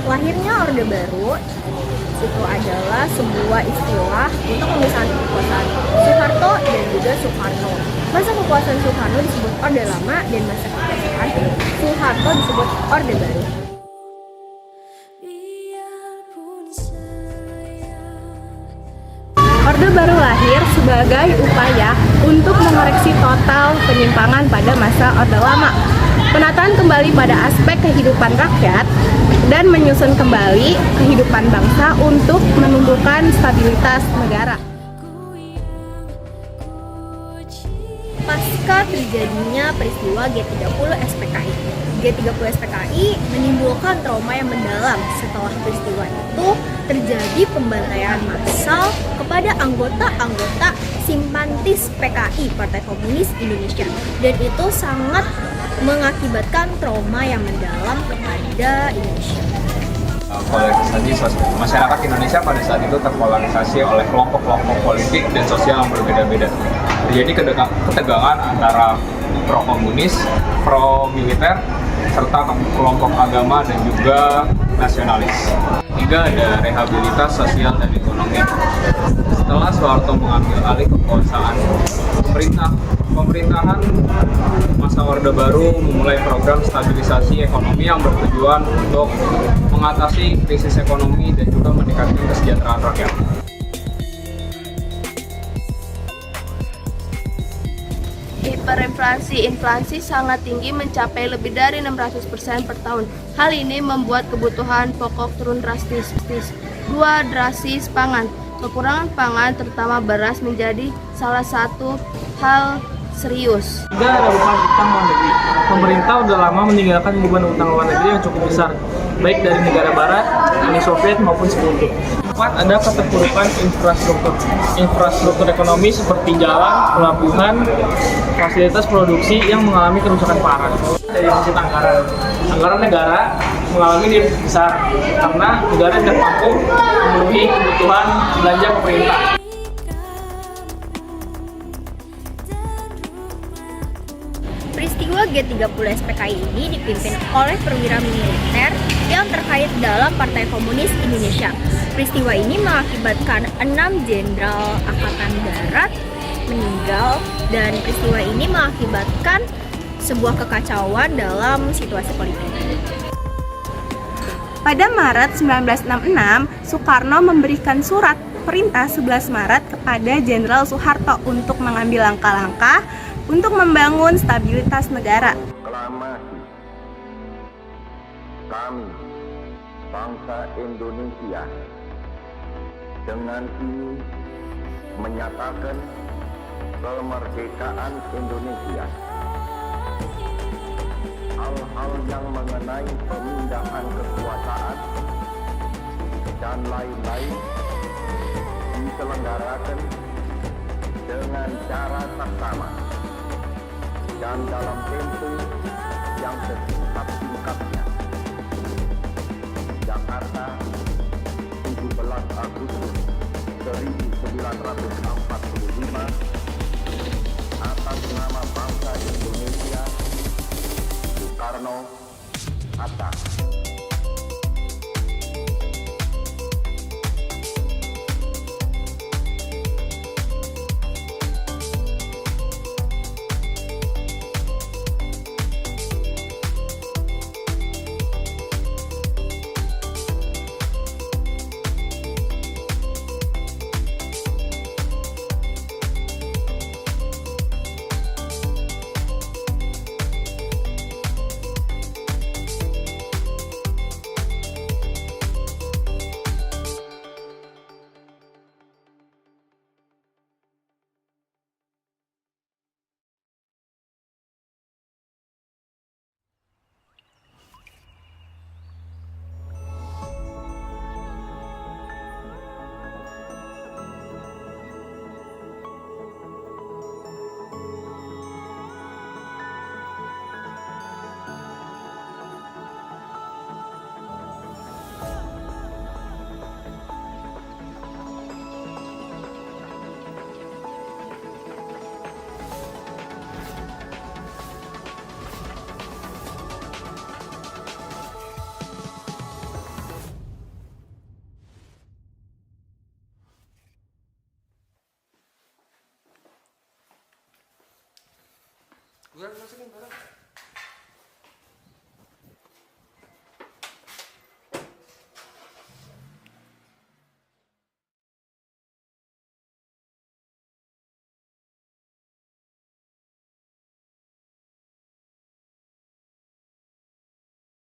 Lahirnya Orde Baru itu adalah sebuah istilah untuk pemisahan kekuasaan Soeharto dan juga Soekarno. Masa kekuasaan Soekarno disebut Orde Lama dan masa kekuasaan Soeharto disebut Orde Baru. Orde Baru lahir sebagai upaya untuk mengoreksi total penyimpangan pada masa Orde Lama, penataan kembali pada aspek kehidupan rakyat, dan menyusun kembali kehidupan bangsa untuk menumbuhkan stabilitas negara. Pasca terjadinya peristiwa G30 SPKI. G30 SPKI menimbulkan trauma yang mendalam. Setelah peristiwa itu terjadi pembantaian massal kepada anggota-anggota simpatisan PKI, Partai Komunis Indonesia, dan itu sangat mengakibatkan trauma yang mendalam kepada Indonesia. Polarisasi sosial. Masyarakat Indonesia pada saat itu terpolarisasi oleh kelompok-kelompok politik dan sosial yang berbeda-beda. Terjadi ketegangan antara pro-komunis, pro-militer, serta kelompok agama dan juga nasionalis. Hingga ada rehabilitas sosial dan ekonomi. Setelah Soeharto mengambil alih kekuasaan pemerintahan masa Orde Baru memulai program stabilisasi ekonomi yang bertujuan untuk mengatasi krisis ekonomi dan juga meningkatkan kesejahteraan rakyat. Inflasi sangat tinggi mencapai lebih dari 600% per tahun. Hal ini membuat kebutuhan pokok turun drastis. Dua, drastis pangan. Kekurangan pangan terutama beras menjadi salah satu hal serius. Juga ada beban utang luar negeri. Pemerintah udah lama meninggalkan beban utang luar negeri yang cukup besar, baik dari negara barat, Uni Soviet maupun sekutu. Keempat, ada keterpurukan infrastruktur ekonomi seperti jalan, pelabuhan, fasilitas produksi yang mengalami kerusakan parah. Dari sisi anggaran negara mengalami defisit besar karena negara tidak mampu memenuhi kebutuhan belanja pemerintah. Peristiwa G30 SPKI ini dipimpin oleh perwira militer yang terkait dalam Partai Komunis Indonesia. Peristiwa ini mengakibatkan 6 jenderal Angkatan Darat meninggal, dan peristiwa ini mengakibatkan sebuah kekacauan dalam situasi politik. Pada Maret 1966, Soekarno memberikan surat perintah 11 Maret kepada Jenderal Soeharto untuk mengambil langkah-langkah untuk membangun stabilitas negara. Aklamasi kami, bangsa Indonesia, dengan ini menyatakan kemerdekaan Indonesia. Hal-hal yang mengenai pemindahan kekuasaan dan lain-lain diselenggarakan dengan cara saksama dan dalam tempo yang sesingkat-singkatnya. Jakarta, 17 Agustus 1945, atas nama bangsa Indonesia, Soekarno, Hatta. Gue masukin barang.